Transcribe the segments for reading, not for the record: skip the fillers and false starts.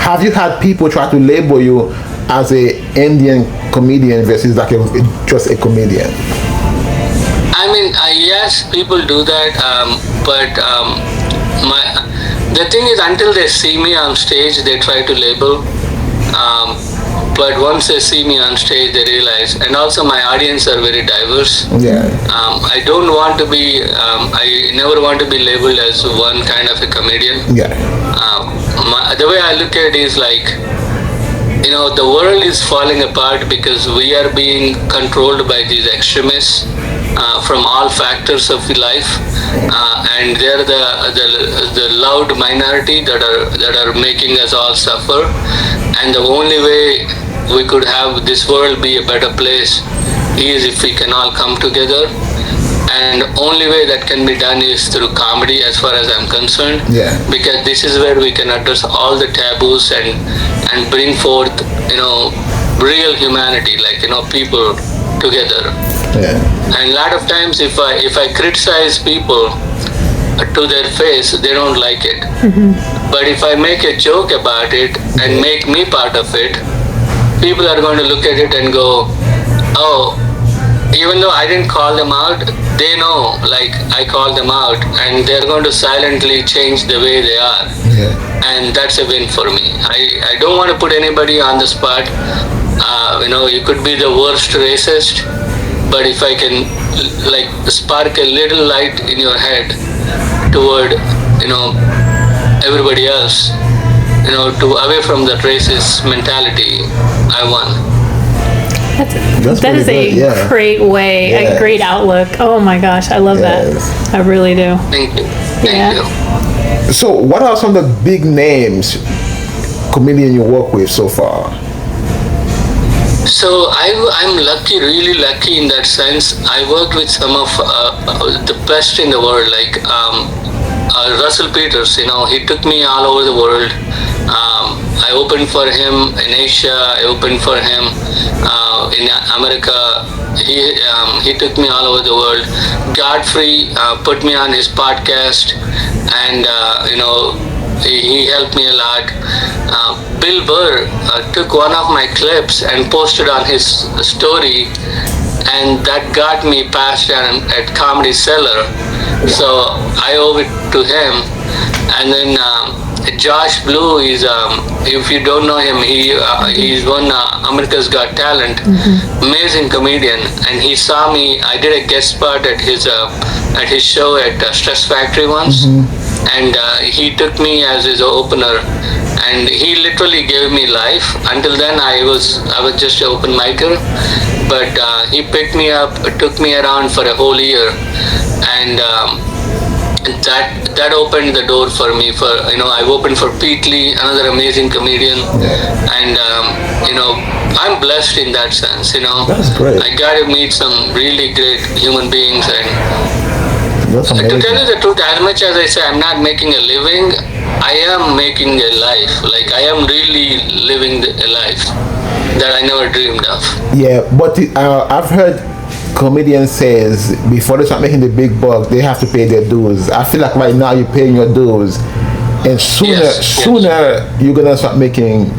have you had people try to label you as a Indian comedian versus like just a comedian? I mean, yes, people do that, but the thing is, until they see me on stage, they try to label. But once they see me on stage, they realize, and also my audience are very diverse. Yeah. I don't want to be, I never want to be labeled as one kind of a comedian. Yeah. The way I look at it is like, the world is falling apart because we are being controlled by these extremists from all factors of life, and they're the loud minority that are making us all suffer. And the only way we could have this world be a better place is if we can all come together. And only way that can be done is through comedy, as far as I'm concerned. Yeah. Because this is where we can address all the taboos and bring forth, real humanity, like, people together. Yeah. And a lot of times, if I criticize people to their face, they don't like it. But if I make a joke about it and make me part of it, people are going to look at it and go, oh, even though I didn't call them out, they know, like, I called them out, and they're going to silently change the way they are. Yeah. And that's a win for me. I don't want to put anybody on the spot. You could be the worst racist, but if I can, like, spark a little light in your head toward, everybody else, away from that racist mentality, I won. That is a great way, a great outlook. Oh my gosh, I love that. I really do. Thank you. Thank you. So, what are some of the big names comedian you work with so far? So I'm lucky, really lucky in that sense. I worked with some of the best in the world, like Russell Peters. He took me all over the world. I opened for him in Asia. I opened for him in America. He took me all over the world. Godfrey put me on his podcast, and he helped me a lot. Bill Burr took one of my clips and posted on his story, and that got me passed at Comedy Cellar. So I owe it to him. And then Josh Blue is, if you don't know him, he's won America's Got Talent, amazing comedian, and he saw me. I did a guest spot at his show at Stress Factory once, and he took me as his opener, and he literally gave me life. Until then, I was just an open micer, but he picked me up, took me around for a whole year, and that opened the door for me. I opened for Pete Lee, another amazing comedian, and I'm blessed in that sense. That's great. I got to meet some really great human beings, and to tell you the truth, as much as I say I'm not making a living, I am making a life. Like, I am really living a life that I never dreamed of. Yeah, but I've heard comedians says before they start making the big bucks, they have to pay their dues. I feel like right now you're paying your dues, and sooner you're gonna start making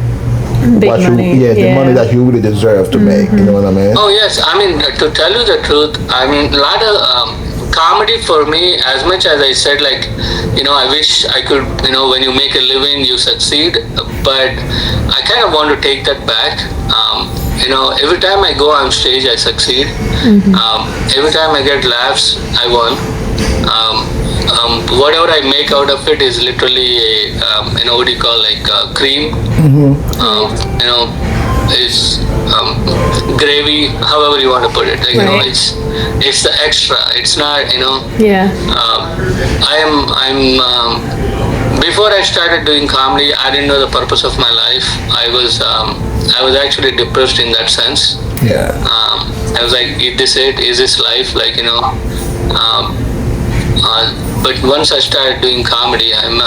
big money. The money that you really deserve to make. You know what I mean? Oh yes, I mean, to tell you the truth, I mean, a lot of comedy for me, as much as I said, like, I wish I could, when you make a living, you succeed, but I kind of want to take that back. Every time I go on stage, I succeed. Every time I get laughs, I won. Whatever I make out of it is literally what do you call, like cream. Is gravy, however you want to put it. Like, it's the extra. It's not, before I started doing comedy, I didn't know the purpose of my life. I was actually depressed in that sense. Yeah. I was like, is this it? Is this life? Like, but once I started doing comedy, I'm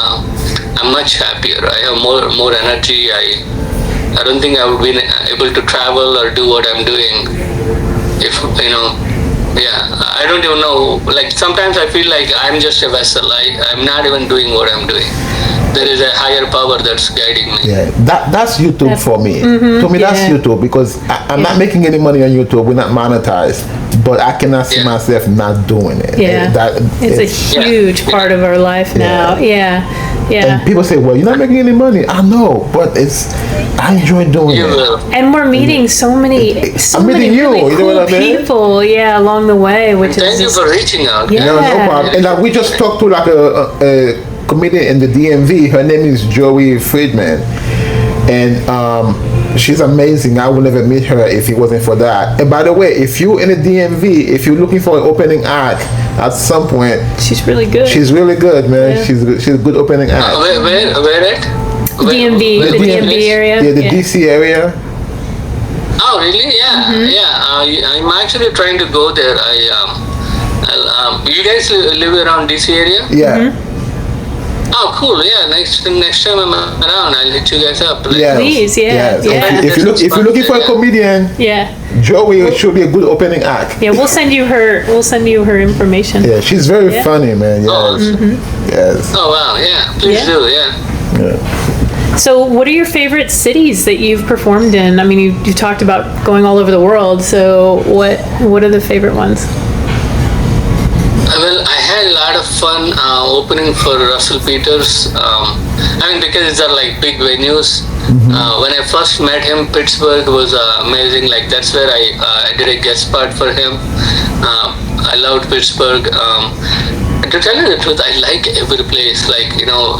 much happier. I have more energy. I don't think I would be able to travel or do what I'm doing if, I don't even know. Like, sometimes I feel like I'm just a vessel. I'm not even doing what I'm doing. there is a higher power that's guiding me. Yeah, that's YouTube for me. To me, that's YouTube, because I'm not making any money on YouTube. We're not monetized, but I cannot see myself not doing it. Yeah, it's a huge part of our life now. Yeah. And people say, "Well, you're not making any money." I know, but I enjoy doing it. And we're meeting so many really cool people, along the way. Thank you for reaching out. Yeah, no problem. And we just talked to like a comedian in the DMV. Her name is Joey Friedman, and she's amazing. I would never meet her if it wasn't for that. And by the way, if you're in the DMV, if you're looking for an opening act at some point, she's really good. She's really good, man. Yeah. She's a good opening act. Where at? DMV, the DMV area. Yeah, the DC area. Oh, really? Yeah, I'm actually trying to go there. You guys live around DC area? Yeah. Oh, cool. Yeah, next time I'm around, I'll hit you guys up. Please, yeah. If you're looking for a comedian, Joey should be a good opening act. Yeah, we'll send you her information. Yeah, she's very funny, man. Yes. Yes. Oh wow, yeah. Please do, yeah. So, what are your favorite cities that you've performed in? I mean, you talked about going all over the world. So, what are the favorite ones? Well, I had a lot of fun opening for Russell Peters. Because these are like big venues. When I first met him, Pittsburgh was amazing. Like that's where I did a guest spot for him. I loved Pittsburgh. To tell you the truth, I like every place. Like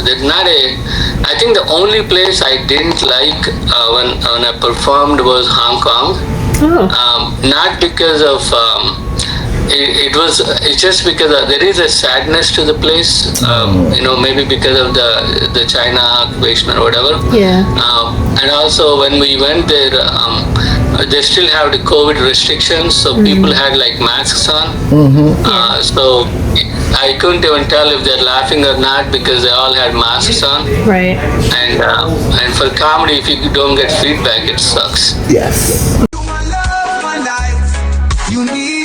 there's not I think the only place I didn't like when I performed was Hong Kong. Not because of. It's just because there is a sadness to the place, maybe because of the China occupation or whatever. And also when we went there, they still have the COVID restrictions, so people had like masks on. So I couldn't even tell if they're laughing or not because they all had masks on. Right. And for comedy, if you don't get feedback, it sucks. Yes. You my love, my life. You need